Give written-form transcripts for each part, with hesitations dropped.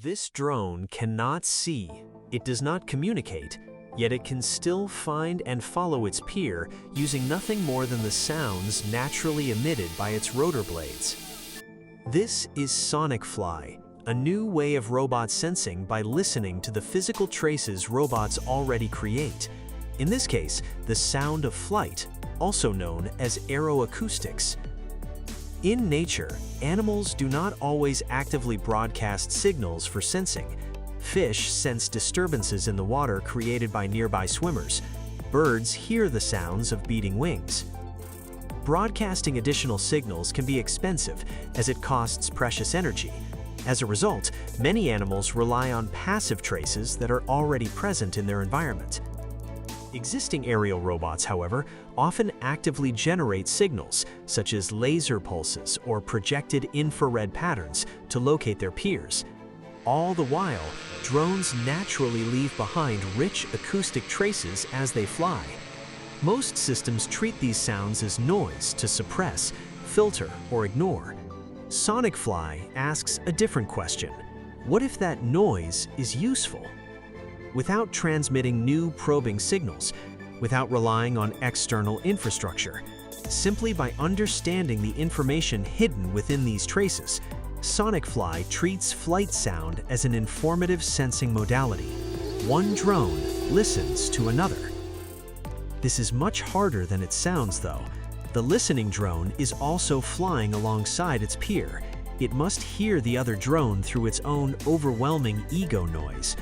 This drone cannot see, it does not communicate, yet it can still find and follow its peer using nothing more than the sounds naturally emitted by its rotor blades. This is SonicFly, a new way of robot sensing by listening to the physical traces robots already create. In this case, the sound of flight, also known as aeroacoustics. In nature, animals do not always actively broadcast signals for sensing. Fish sense disturbances in the water created by nearby swimmers. Birds hear the sounds of beating wings. Broadcasting additional signals can be expensive as it costs precious energy. As a result, many animals rely on passive traces that are already present in their environment. Existing aerial robots, however, often actively generate signals, such as laser pulses or projected infrared patterns, to locate their peers. All the while, drones naturally leave behind rich acoustic traces as they fly. Most systems treat these sounds as noise to suppress, filter, or ignore. SonicFly asks a different question. What if that noise is useful? Without transmitting new probing signals, without relying on external infrastructure, simply by understanding the information hidden within these traces, SonicFly treats flight sound as an informative sensing modality. One drone listens to another. This is much harder than it sounds, though. The listening drone is also flying alongside its peer. It must hear the other drone through its own overwhelming ego noise.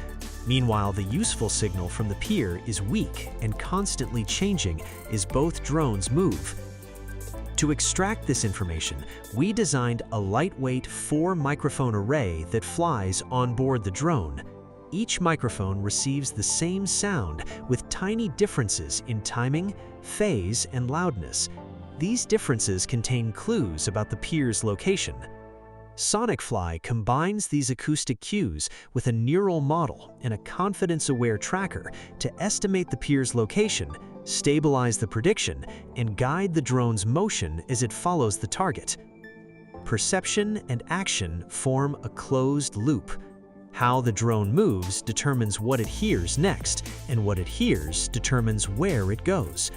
Meanwhile, the useful signal from the peer is weak and constantly changing as both drones move. To extract this information, we designed a lightweight 4-microphone array that flies on board the drone. Each microphone receives the same sound with tiny differences in timing, phase, and loudness. These differences contain clues about the peer's location. SonicFly combines these acoustic cues with a neural model and a confidence-aware tracker to estimate the peer's location, stabilize the prediction, and guide the drone's motion as it follows the target. Perception and action form a closed loop. How the drone moves determines what it hears next, and what it hears determines where it goes.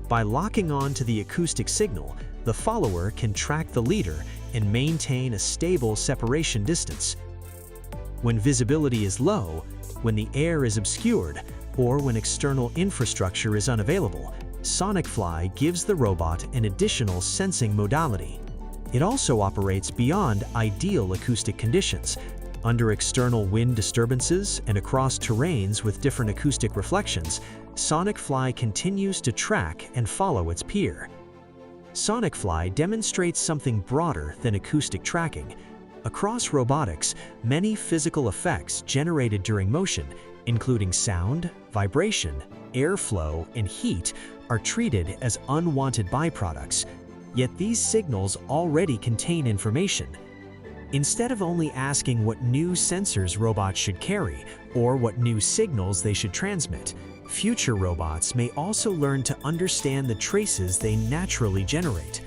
By locking on to the acoustic signal, the follower can track the leader and maintain a stable separation distance. When visibility is low, when the air is obscured, or when external infrastructure is unavailable, SonicFly gives the robot an additional sensing modality. It also operates beyond ideal acoustic conditions. Under external wind disturbances and across terrains with different acoustic reflections, SonicFly continues to track and follow its peer. SonicFly demonstrates something broader than acoustic tracking. Across robotics, many physical effects generated during motion, including sound, vibration, airflow, and heat, are treated as unwanted byproducts. Yet these signals already contain information. Instead of only asking what new sensors robots should carry or what new signals they should transmit, future robots may also learn to understand the traces they naturally generate.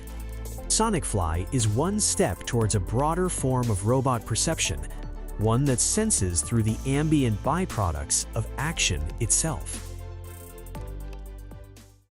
SonicFly is one step towards a broader form of robot perception, one that senses through the ambient byproducts of action itself.